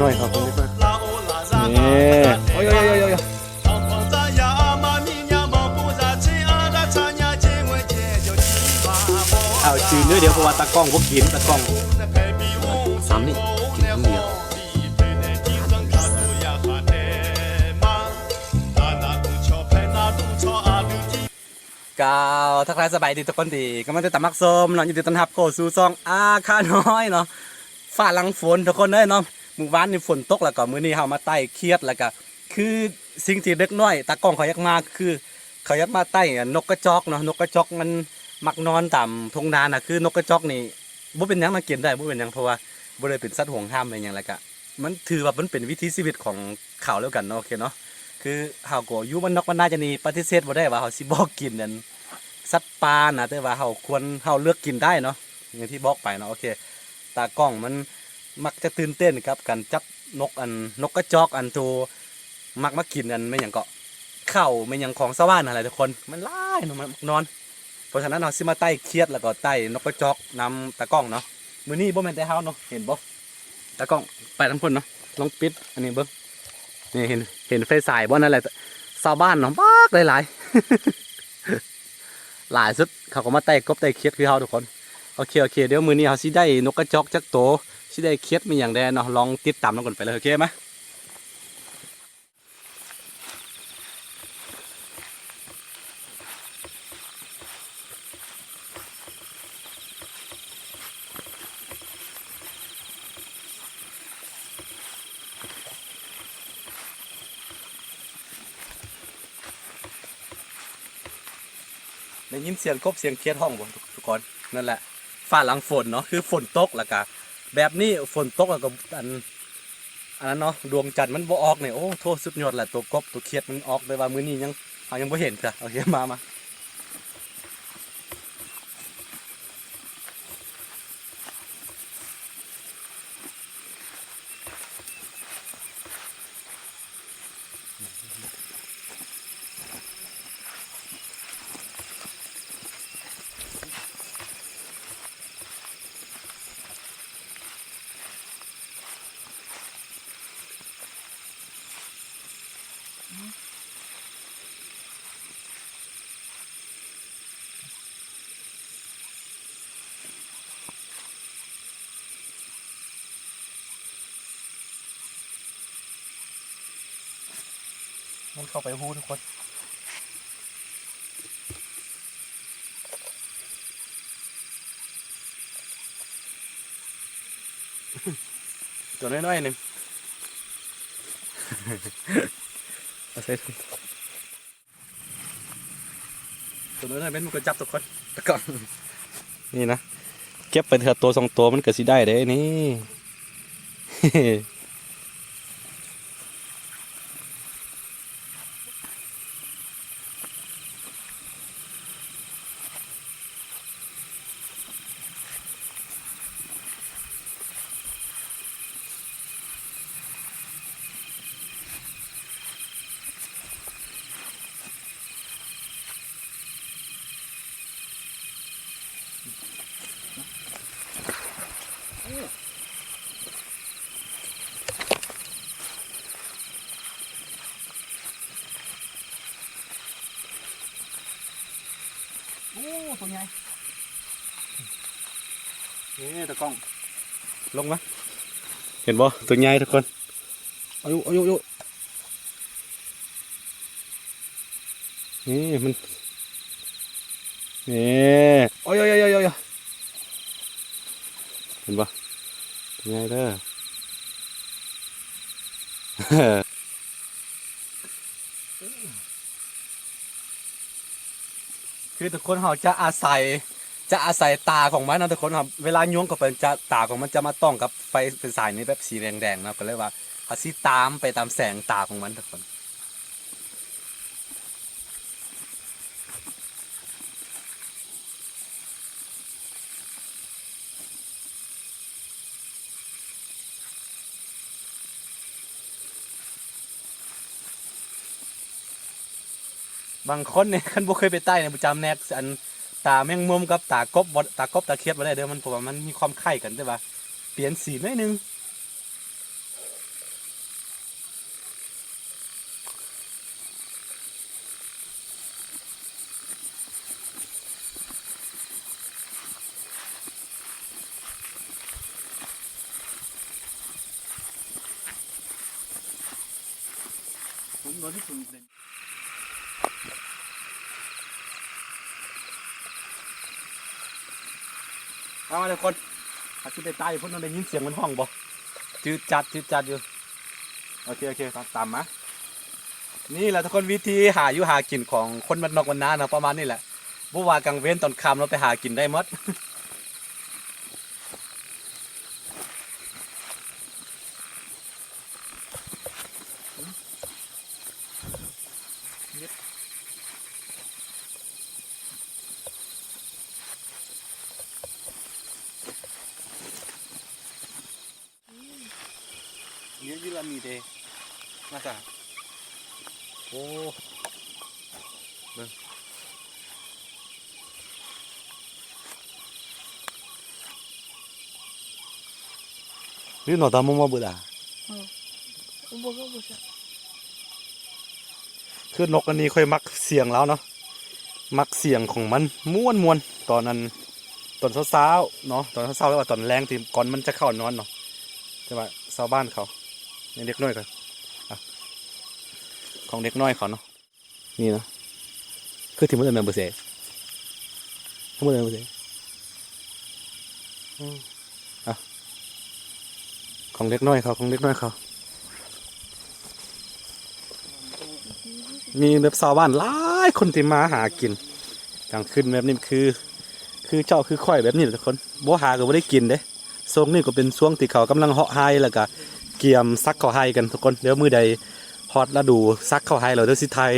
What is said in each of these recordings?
น้อยครับคนนี้นี่โอ้ยเอาจืดเนื้อเดียวเพราะว่าตากล้องพวกกินตากล้องซ้ำนี่กินคำเดียวกาวทักทายสบายดีทุกคนดีก็มันจะตำมักส้มเนาะยินดีต้อนรับเข้าสู่ซองอาคาน้อยเนาะฟ้าหลังฝนทุกคนเด้อเนาะมื้อวานนี่ฝนตกแล้วก็มื้อนี้เฮามาไต่เครียดแล้วก็คือสิ่งที่เด็กน้อยตากล้องเขาอยากมาคือเขาอยากมาไต่นกกระจอกเนาะนกกระจอกมันมักนอนตามทุ่งนาน่ะคือนกกระจอกนี่บ่เป็นหยังมากินได้บ่เป็นหยังเพราะว่าบ่ได้เป็นสัตว์ห่วงห้ามอะไรหยังแล้วก็มันถือว่ามันเป็นวิถีชีวิตของเขาแล้วกันเนาะโอเคเนาะคือเฮาก็อยู่บ้านนอกบ้านนาจะนี่ปฏิเสธบ่ได้ว่าเฮาสิบ่กินนั่นสัตว์ป่านะแต่ว่าเฮาควรเฮาเลือกกินได้เนาะอย่างที่บอกไปเนาะโอเคตากล้องมันมักจะตื่นเต้นครับการจับนกกระจอกอันโตมักมากินอันไม่หยังก็ข้าวไม่หยังของชาวบ้านอะไรทุกคนมันหลายเนาะมันนอนเพราะฉะนั้นเฮาสิมาไต่เครียดแล้วก็ไต่นกกระจอกนำตากล้องเนาะมื้อนี้บ่แม่นแต่เฮาเนาะเห็นบ่ตากล้องไปทั้งคนเนาะลองปิดอันนี้เบิ่งนี่เห็นไฟฉายบ่นั่นแหละชาวบ้านเนาะบักหลายๆหลายสุดเขาก็มาไต่กบไต่เครียดคือเฮาทุกคนโอเคเดี๋ยวมื้อนี้เฮาสิได้นกกระจอกจักโตสิได้เครียดมีหยังแดเนาะลองติดตามน้องกันไปเลยโอเคมั้ยได้ยินเสียงกบเสียงเครียดห้องบ่ทุกคนนั่นแหละฟ้าหลังฝนเนาะคือฝนตกแล้วก็แบบนี้ฝนตกแล้วก็อันนั้นเนาะดวงจันทร์มันบ่ออกเนี่ยโอ้โทษสุดยอดแหละตัวกบตัวเครียดมันออกเลยว่ามื้อนี้ยังบ่เห็นจ้ะโอเคมามันเข้าไปฮู้ทุกคนตัวน้อยๆนึงเอาใส่ตัวน้อยๆเป็นมันก็จับทุกคนตะก่อนนี่นะเก็บไปเถอะตัว2ตัวมันก็สิได้เด้นี่โอ้ตัวใหญ่นี่ตะกล้องลงไหมเห็นบ่ตัวใหญ่ทุกคนอายุนี่มันนี่โอ้ยเห็นบ่ตัวใหญ่เด้อ คือทุกคนเขาจะอาศัยตาของมันนะทุกคนครับเวลาย้วงกับเป็นจะตาของมันจะมาต้องกับไฟเป็นสายนี้แบบสีแดงๆนะก็เลยว่าเขาสิตามไปตามแสงตาของมันทุกคนบางคนเนี่ยคันบ่เคยไปใต้เนี่ยประจำแนกอันตาแมงมุมกับตากบบ่ตากบตาเขียดบ่ได้เด้อมันเพราะว่ามันมีความคล้ายกันแต่ว่าเปลี่ยนสีหน่อยนึง โดนที่สุดเลยเอามาทุกคนอาชีพใต้พุ่นเราได้ยินเสียงมันห้องบ่จืดจัดอยู่โอเคตามมานี่แหละทุกคนวิธีหาอยู่หากินของคนบ้านนอกบ้านนานะประมาณนี้แหละบ่ว่ากลางเว้นตอนค่ำเราไปหากินได้หมดเนี่ยยี่ละมีเดมาจ้ะโอ้เบิ่งนี่หนอตามมาเบื่อคือนกอันนี้ค่อยมักเสียงแล้วเนาะมักเสียงของมันม้วนตอนนั้นตอนเช้าเนาะตอนเช้าแล้วว่าตอนแรงที่ก่อนมันจะเข้านอนเนาะใช่ไหมชาวบ้านเขาเด็กน้อยกันของเด็กน้อยเขาเนาะนี่เนาะคือที่มันเป็นเบอร์เซ่ทั้งหมดเป็นเบอร์เซ่ของเด็กน้อยเขามีแบบชาวบ้านหลายคนที่มาหากินกลางคืนแบบนี้คือเจ้าคือค่อยแบบนี้ทุกคนบ่หาก็บ่ได้กินเด้ช่วงนี้ก็เป็นช่วงที่เขากำลังเหาะไฮแล้วก็เกี่ยมซักข้าวไฮกันทุกคนเดี๋ยวมื้อใดฮอตฤดูซักข้าวไฮเราเดี๋ยวสิไทย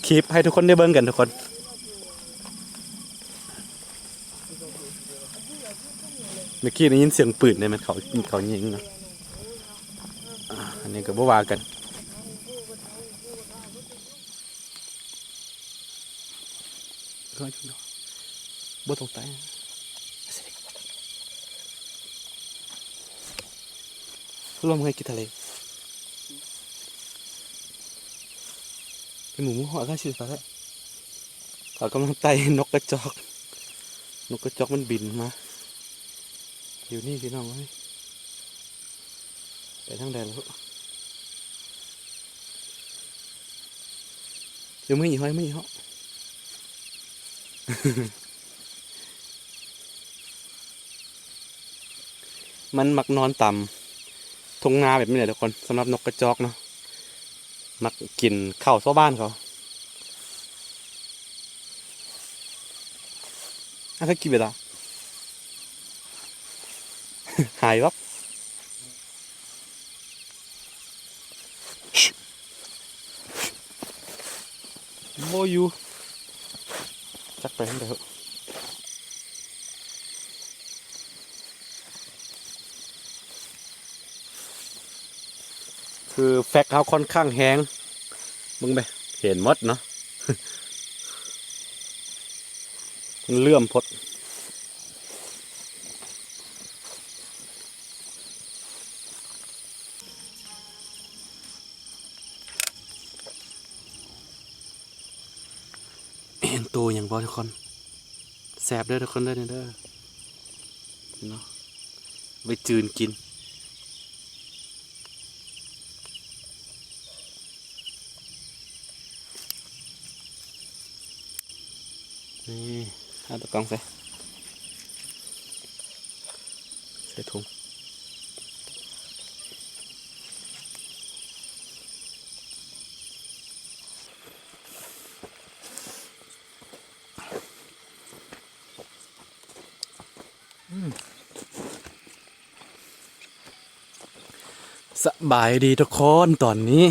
คลิปให้ทุกคนได้เบิ่งกันทุกคนเมื่อกี้ได้ยินเสียงปืนเนี่ยมันเขายิงเนาะอันนี้ก็บ่ว่ากันบ่ตรงใจร่วมเคยกินทะเลเป็นหมูหัวข้าชื่อฟ้าแล้วเขากำลังไต่นกกระจอกมันบินมาอยู่นี่พี่น้องเฮ้ยไปทางใดแล้วอยู่ไม่หยี่ห้อยไม่หยี่ห้อมันมักนอนต่ำทงนาแบบนี้แหละทุกคนสำหรับนกกระจอกเนาะมักกินข้าวชาวบ้านเขาถ้ากินไปละหายวับโมยูจักไปทางใดคือแฟกเขาค่อนข้างแห้งมึงไปเห็นมดเนาะ มันเลื่อมพดเห็นตัวอย่างบอทุกคนแสบเด้อทุกคนเด้อเด้อเนาะไปจืนกินนี่เอาตะกร้องใส่ถุงสบายดีทุกคนตอนนี้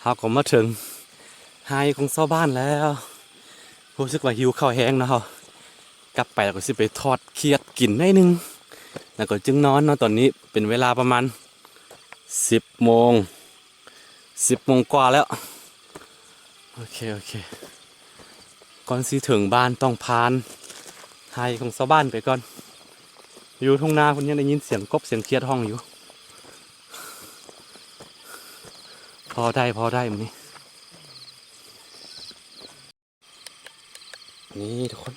เราก็มาถึงไฮของชาวบ้านแล้วรู้สึกว่าหิวข้าวแห้งเนาะกลับไปแล้วก็สิไปทอดเขียดกินได้นึงแล้วก็จึงนอนเนาะตอนนี้เป็นเวลาประมาณ10 โมงกว่าแล้วโอเคก่อนสิถึงบ้านต้องผ่านไฮของชาวบ้านไปก่อนอยู่ทุ่งนาคนยังได้ยินเสียงกบเสียงเขียดห้องอยู่พอได้มันนี่ทุกคน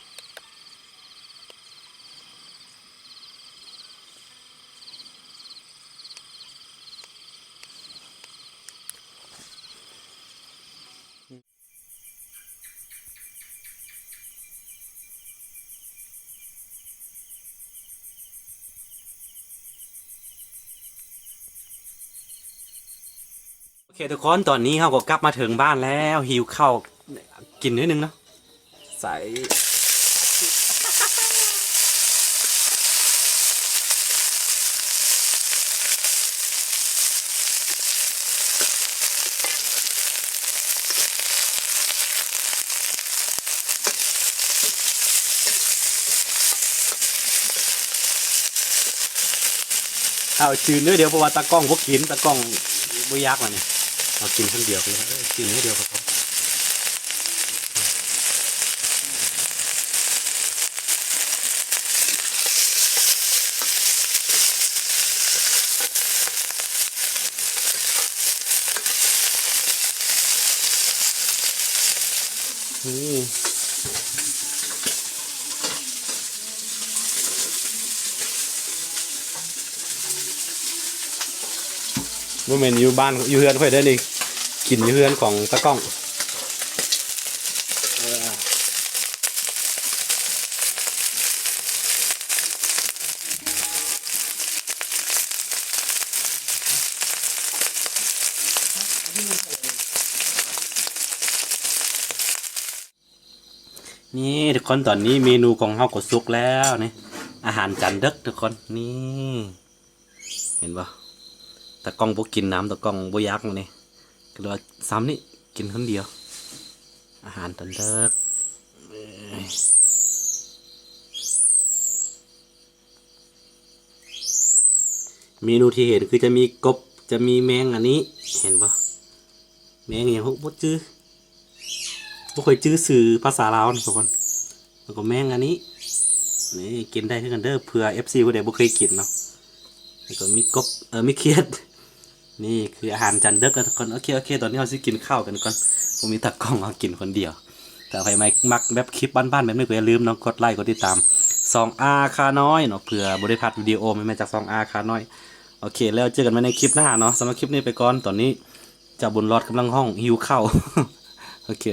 โอเคทุกคนตอนนี้เราก็กลับมาถึงบ้านแล้วหิวข้าวกินนิดนึงเนาะใส่เอาจืดเนื้อเดียวเพราะว่าตากล้องพวกกินตากล้องบุยักษ์มาเนี่ยเอากินคนเดียวไปเลยกินเนื้อเดียวก็พอนี่โมเมนต์อยู่บ้านอยู่เฮือนค่อยได้นี่กินอยู่เฮือนของตากล้องนี่ทุกคนตอนนี้เมนูของเฮาก็สุกแล้วนี่อาหารจานดึกทุกคนนี่เห็นปะตากล้องพวกกินน้ำตากล้องบุยักษ์มาเนี่ยก็เลยซ้ำนี่กินคนเดียวอาหารจานดึกเมนูที่เห็นคือจะมีกบจะมีแมงอันนี้เห็นปะแมงอย่างพวกจื้อพวกเคยจื้อสื่อภาษาลาวนะทุกคนแล้วก็แมงอันนี้นี่กินได้ที่กันเด้อเผื่อ FC ผู้ใดบ่เคยกินเนาะแล้วก็มีกบมีเขียดนี่คืออาหารจานดึกนะทุกคนโอเคตอนนี้เราสิกินข้าวกันก่อนผมมีตากล้องเอากินคนเดียวแต่ใครไม่มักแบบคลิปบ้านๆแบบนี้ก็อย่าลืมเนาะกดไลค์กดติดตาม2R คาน้อยเนาะเผื่อบริพัตรวิดีโอไม่มาจาก 2R คาน้อยโอเคแล้วเจอกันใหม่ในคลิปหน้าเนาะสำหรับคลิปนี้ไปก่อนตอนนี้เจ้าบุญรอดกำลังห้องหิวข้าวโอเค